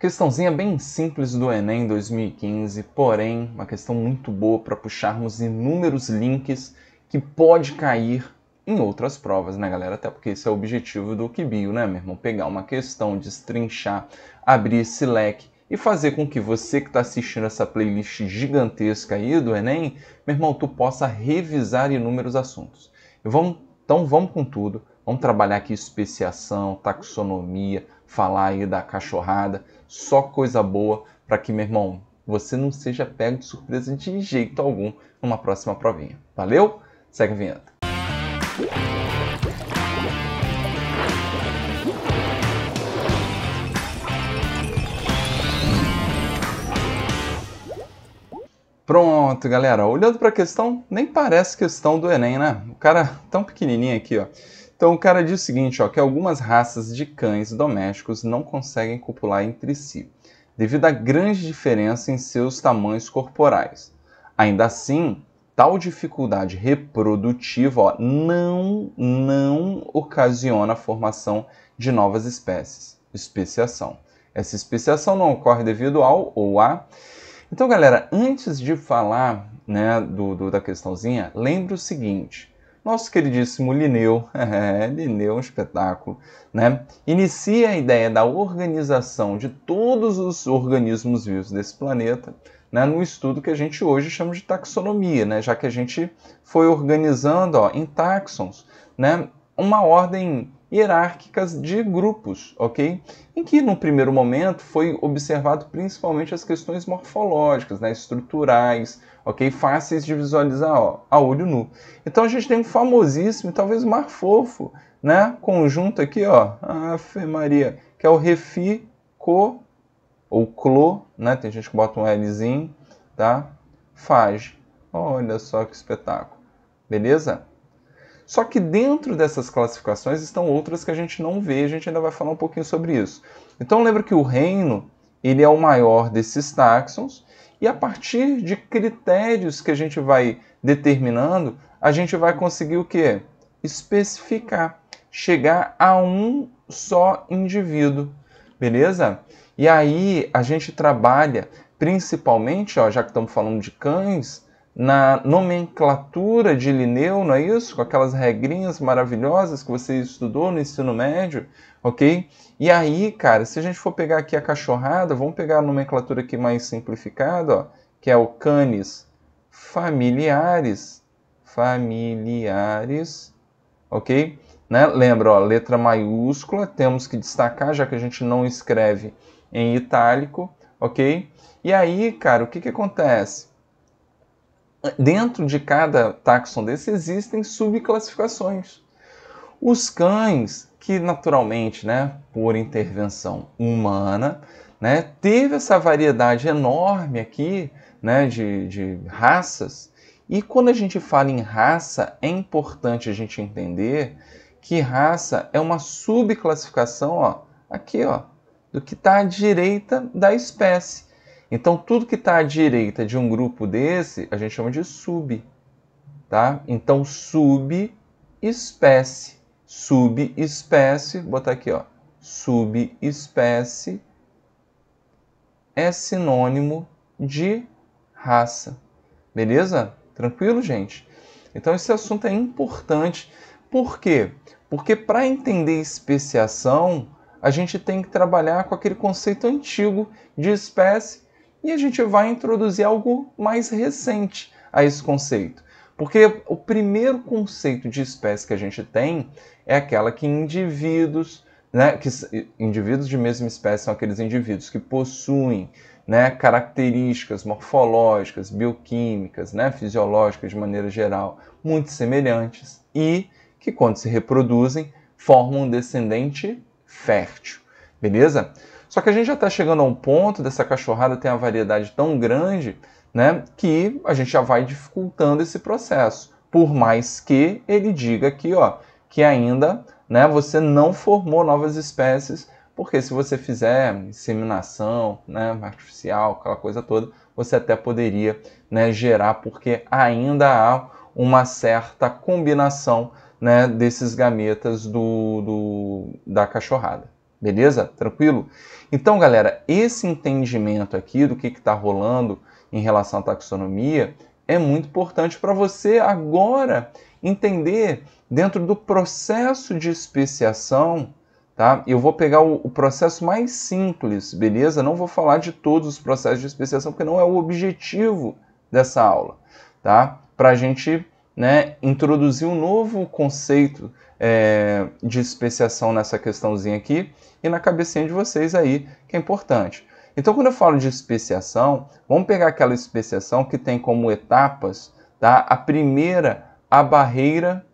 Questãozinha bem simples do Enem 2015, porém uma questão muito boa para puxarmos inúmeros links que pode cair em outras provas, né, galera? Até porque esse é o objetivo do QBio, né, meu irmão? Pegar uma questão, destrinchar, abrir esse leque e fazer com que você que está assistindo essa playlist gigantesca aí do Enem, meu irmão, tu possa revisar inúmeros assuntos. Então vamos com tudo, vamos trabalhar aqui especiação, taxonomia, falar aí da cachorrada, só coisa boa para que, meu irmão, você não seja pego de surpresa de jeito algum numa próxima provinha. Valeu? Segue a vinheta. Pronto, galera. Olhando para a questão, nem parece questão do Enem, né? O cara tão pequenininho aqui, ó. Então o cara diz o seguinte, ó, que algumas raças de cães domésticos não conseguem copular entre si, devido à grande diferença em seus tamanhos corporais. Ainda assim, tal dificuldade reprodutiva, ó, não ocasiona a formação de novas espécies. Especiação. Essa especiação não ocorre devido ao ou a... Então, galera, antes de falar, né, da questãozinha, lembre o seguinte. Nosso queridíssimo Linneu, Linneu é um espetáculo, né? Inicia a ideia da organização de todos os organismos vivos desse planeta, né, no estudo que a gente hoje chama de taxonomia, né? Já que a gente foi organizando, ó, em taxons, né, uma ordem hierárquicas de grupos, ok? Em que, no primeiro momento, foi observado principalmente as questões morfológicas, né, estruturais, ok? Fáceis de visualizar, ó, a olho nu. Então a gente tem um famosíssimo, talvez o mais fofo, né, conjunto aqui, ó, Ave Maria, que é o refico, ou clo, né, tem gente que bota um Lzinho, tá? Fage. Olha só que espetáculo. Beleza? Só que dentro dessas classificações estão outras que a gente não vê, a gente ainda vai falar um pouquinho sobre isso. Então lembra que o reino, ele é o maior desses táxons, e a partir de critérios que a gente vai determinando, a gente vai conseguir o quê? Especificar, chegar a um só indivíduo, beleza? E aí a gente trabalha principalmente, ó, já que estamos falando de cães, na nomenclatura de Linneu, não é isso? Com aquelas regrinhas maravilhosas que você estudou no ensino médio, ok? E aí, cara, se a gente for pegar aqui a cachorrada, vamos pegar a nomenclatura aqui mais simplificada, ó, que é o canis familiares, ok? Né? Lembra, ó, letra maiúscula, temos que destacar, já que a gente não escreve em itálico, ok? E aí, cara, o que acontece? Dentro de cada táxon desse existem subclassificações. Os cães, que naturalmente, né, por intervenção humana, né, teve essa variedade enorme aqui, né, de raças. E quando a gente fala em raça, é importante a gente entender que raça é uma subclassificação, ó, aqui, ó, do que está à direita da espécie. Então, tudo que está à direita de um grupo desse, a gente chama de sub, tá? Então, subespécie. Subespécie, vou botar aqui, ó. Subespécie é sinônimo de raça. Beleza? Tranquilo, gente? Então, esse assunto é importante. Por quê? Porque para entender especiação, a gente tem que trabalhar com aquele conceito antigo de espécie, e a gente vai introduzir algo mais recente a esse conceito. Porque o primeiro conceito de espécie que a gente tem é aquela que indivíduos, né, indivíduos de mesma espécie são aqueles indivíduos que possuem, né, características morfológicas, bioquímicas, né, fisiológicas de maneira geral, muito semelhantes e que, quando se reproduzem, formam um descendente fértil. Beleza? Só que a gente já está chegando a um ponto dessa cachorrada ter uma variedade tão grande, né, que a gente já vai dificultando esse processo. Por mais que ele diga aqui, ó, que ainda, né, você não formou novas espécies, porque se você fizer inseminação, né, artificial, aquela coisa toda, você até poderia, né, gerar, porque ainda há uma certa combinação, né, desses gametas da cachorrada. Beleza? Tranquilo? Então, galera, esse entendimento aqui do que está rolando em relação à taxonomia é muito importante para você agora entender dentro do processo de especiação, tá? Eu vou pegar o processo mais simples, beleza? Não vou falar de todos os processos de especiação, porque não é o objetivo dessa aula, tá? Para a gente, né, introduzir um novo conceito de especiação nessa questãozinha aqui e na cabecinha de vocês aí, que é importante. Então, quando eu falo de especiação, vamos pegar aquela especiação que tem como etapas, tá? A primeira, a barreira,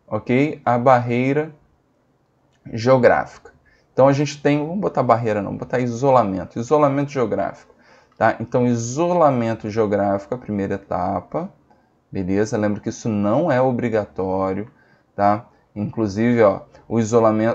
ok? A barreira geográfica. Então, a gente tem, vamos botar barreira não, vamos botar isolamento, isolamento geográfico, tá? Então, isolamento geográfico, a primeira etapa, beleza? Lembra que isso não é obrigatório, tá? Inclusive, ó,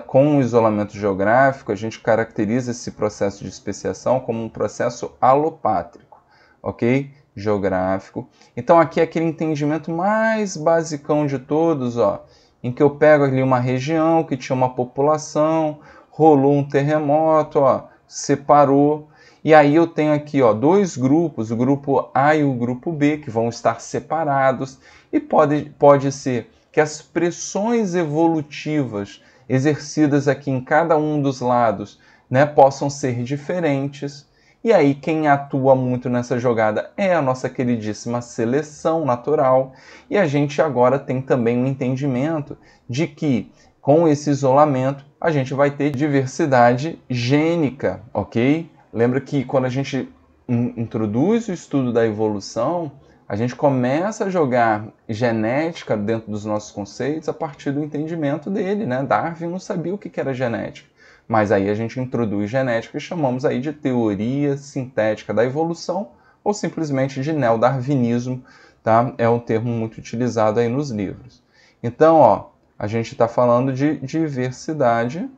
com o isolamento geográfico, a gente caracteriza esse processo de especiação como um processo alopátrico, ok? Geográfico. Então, aqui é aquele entendimento mais basicão de todos, ó, em que eu pego ali uma região que tinha uma população, rolou um terremoto, ó, separou, e aí eu tenho aqui, ó, dois grupos, o grupo A e o grupo B, que vão estar separados, e pode ser que as pressões evolutivas exercidas aqui em cada um dos lados, né, possam ser diferentes. E aí quem atua muito nessa jogada é a nossa queridíssima seleção natural. E a gente agora tem também um entendimento de que com esse isolamento a gente vai ter diversidade gênica, ok? Lembra que quando a gente introduz o estudo da evolução, a gente começa a jogar genética dentro dos nossos conceitos a partir do entendimento dele, né? Darwin não sabia o que era genética, mas aí a gente introduz genética e chamamos aí de teoria sintética da evolução ou simplesmente de neodarwinismo, tá? É um termo muito utilizado aí nos livros. Então, ó, a gente está falando de diversidade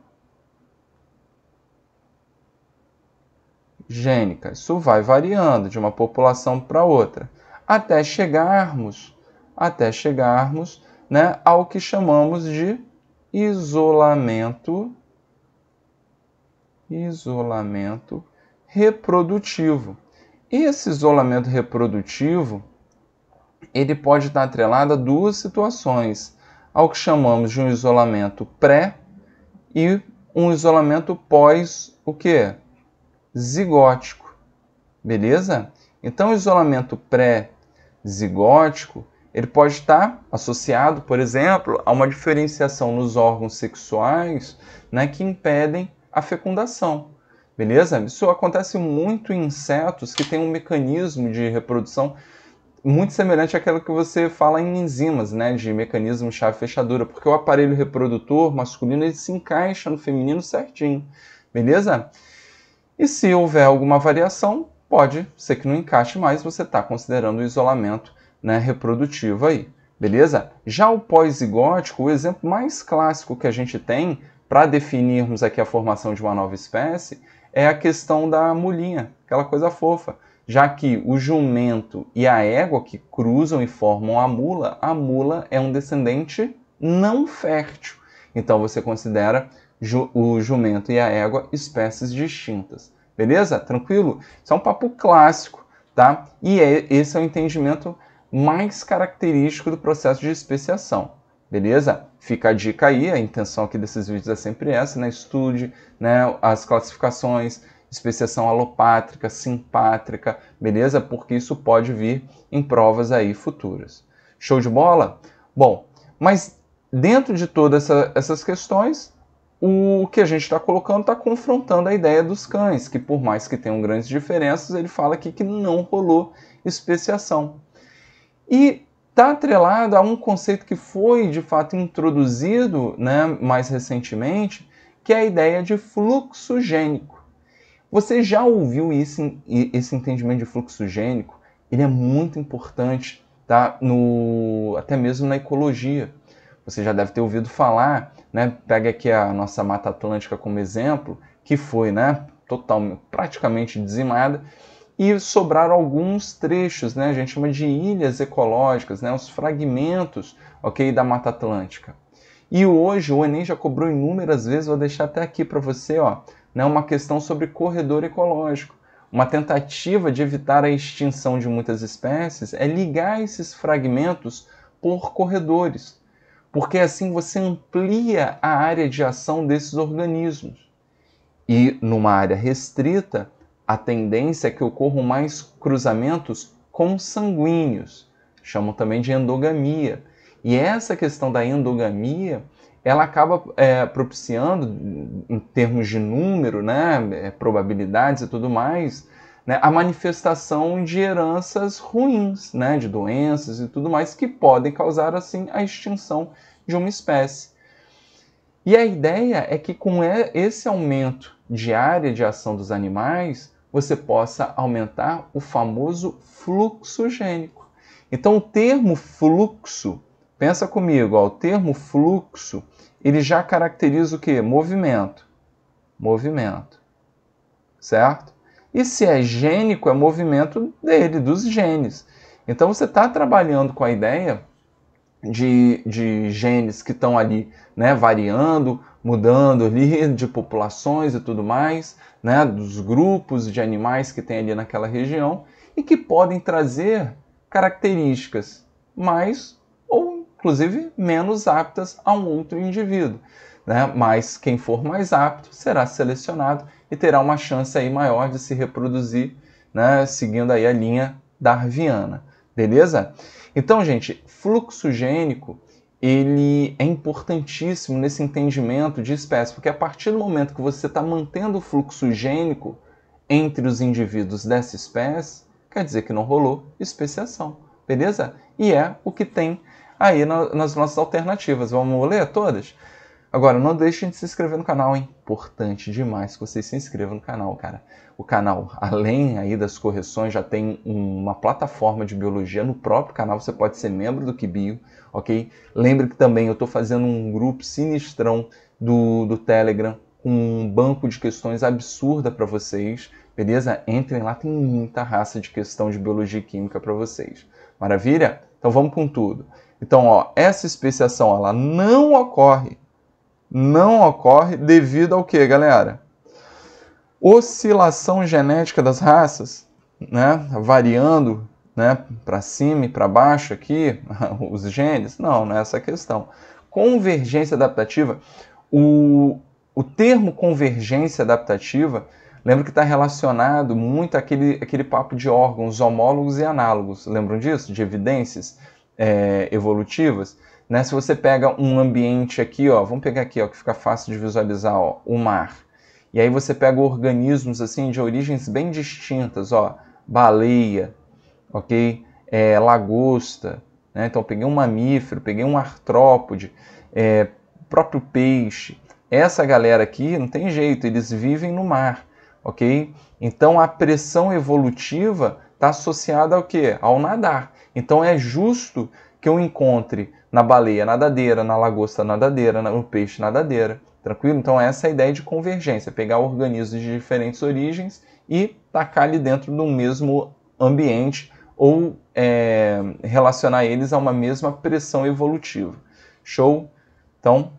gênica. Isso vai variando de uma população para outra, até chegarmos, né, ao que chamamos de isolamento reprodutivo. Esse isolamento reprodutivo, ele pode estar atrelado a duas situações, ao que chamamos de um isolamento pré e um isolamento pós, o quê? Zigótico, beleza? Então, o isolamento pré-zigótico, ele pode estar associado, por exemplo, a uma diferenciação nos órgãos sexuais, né, que impedem a fecundação, beleza? Isso acontece muito em insetos que têm um mecanismo de reprodução muito semelhante àquilo que você fala em enzimas, né, de mecanismo chave-fechadura, porque o aparelho reprodutor masculino ele se encaixa no feminino certinho, beleza? E se houver alguma variação, pode ser que não encaixe mais, você está considerando o isolamento, né, reprodutivo aí, beleza? Já o pós-zigótico, o exemplo mais clássico que a gente tem para definirmos aqui a formação de uma nova espécie é a questão da mulinha, aquela coisa fofa, já que o jumento e a égua que cruzam e formam a mula é um descendente não fértil. Então você considera o jumento e a égua espécies distintas. Beleza? Tranquilo? Isso é um papo clássico, tá? E esse é o entendimento mais característico do processo de especiação. Beleza? Fica a dica aí, a intenção aqui desses vídeos é sempre essa, né? Estude, né, as classificações, especiação alopátrica, simpátrica, beleza? Porque isso pode vir em provas aí futuras. Show de bola? Bom, mas dentro de todas essas questões, o que a gente está colocando está confrontando a ideia dos cães, que por mais que tenham grandes diferenças, ele fala aqui que não rolou especiação. E está atrelado a um conceito que foi, de fato, introduzido, né, mais recentemente, que é a ideia de fluxo gênico. Você já ouviu esse entendimento de fluxo gênico? Ele é muito importante, tá? Até mesmo na ecologia. Você já deve ter ouvido falar, né? Pega aqui a nossa Mata Atlântica como exemplo, que foi, né, praticamente dizimada, e sobraram alguns trechos, né? A gente chama de ilhas ecológicas, né? Os fragmentos, ok, da Mata Atlântica. E hoje o Enem já cobrou inúmeras vezes, vou deixar até aqui para você, ó, né, uma questão sobre corredor ecológico. Uma tentativa de evitar a extinção de muitas espécies é ligar esses fragmentos por corredores, porque assim você amplia a área de ação desses organismos. E numa área restrita, a tendência é que ocorram mais cruzamentos consanguíneos, chamam também de endogamia. E essa questão da endogamia, ela acaba propiciando, em termos de número, né, probabilidades e tudo mais, né, a manifestação de heranças ruins, né, de doenças e tudo mais, que podem causar, assim, a extinção de uma espécie. E a ideia é que com esse aumento de área de ação dos animais, você possa aumentar o famoso fluxo gênico. Então o termo fluxo, pensa comigo, ó, o termo fluxo, ele já caracteriza o quê? Movimento. Movimento. Certo? E se é gênico, é movimento dele, dos genes. Então você está trabalhando com a ideia de genes que estão ali, né, variando, mudando ali de populações e tudo mais, né, dos grupos de animais que tem ali naquela região e que podem trazer características mais ou inclusive menos aptas a um outro indivíduo, né? Mas quem for mais apto será selecionado e terá uma chance aí maior de se reproduzir, né, seguindo aí a linha darwiniana, beleza? Então, gente, fluxo gênico, ele é importantíssimo nesse entendimento de espécie, porque a partir do momento que você está mantendo o fluxo gênico entre os indivíduos dessa espécie, quer dizer que não rolou especiação, beleza? E é o que tem aí nas nossas alternativas. Vamos ler todas? Agora, não deixem de se inscrever no canal, hein? Importante demais que vocês se inscrevam no canal, cara. O canal, além aí das correções, já tem uma plataforma de biologia no próprio canal. Você pode ser membro do QBio, ok? Lembre que também eu estou fazendo um grupo sinistrão do Telegram, com um banco de questões absurda para vocês, beleza? Entrem lá, tem muita raça de questão de biologia e química para vocês. Maravilha? Então vamos com tudo. Então, ó, essa especiação, ela não ocorre devido ao que, galera? Oscilação genética das raças, né? Variando, né? Para cima e para baixo aqui, os genes. Não é essa a questão. Convergência adaptativa, o termo convergência adaptativa, lembra que está relacionado muito àquele papo de órgãos homólogos e análogos. Lembram disso? De evidências evolutivas? Né? Se você pega um ambiente aqui, ó, vamos pegar aqui, ó, que fica fácil de visualizar, ó, o mar. E aí você pega organismos assim de origens bem distintas, ó, baleia, ok? Lagosta, né? Então peguei um mamífero, peguei um artrópode, próprio peixe. Essa galera aqui não tem jeito, eles vivem no mar, ok? Então a pressão evolutiva está associada ao quê? Ao nadar. Então é justo que eu encontre na baleia nadadeira, na lagosta nadadeira, no peixe nadadeira, tranquilo? Então essa é a ideia de convergência, pegar organismos de diferentes origens e tacar ali dentro do mesmo ambiente ou relacionar eles a uma mesma pressão evolutiva. Show? Então,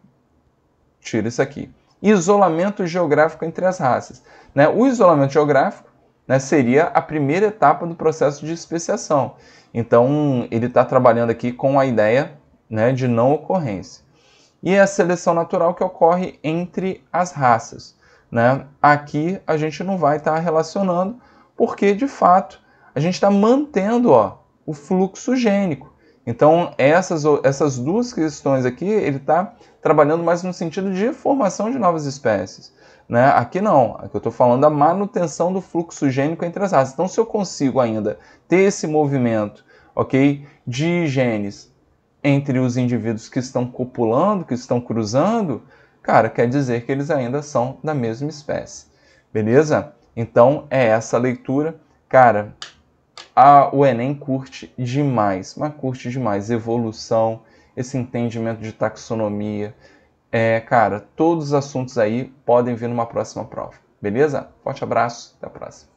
tira isso aqui. Isolamento geográfico entre as raças. Né? O isolamento geográfico, né, seria a primeira etapa do processo de especiação. Então, ele está trabalhando aqui com a ideia, né, de não ocorrência. E a seleção natural que ocorre entre as raças. Né? Aqui a gente não vai estar relacionando, porque, de fato, a gente está mantendo, ó, o fluxo gênico. Então, essas duas questões aqui, ele está trabalhando mais no sentido de formação de novas espécies. Né? Aqui não, aqui eu estou falando da manutenção do fluxo gênico entre as raças. Então, se eu consigo ainda ter esse movimento, ok, de genes entre os indivíduos que estão copulando, que estão cruzando, cara, quer dizer que eles ainda são da mesma espécie. Beleza? Então, é essa a leitura. Cara, o Enem curte demais, mas curte demais evolução, esse entendimento de taxonomia. Cara, todos os assuntos aí podem vir numa próxima prova. Beleza? Forte abraço, até a próxima.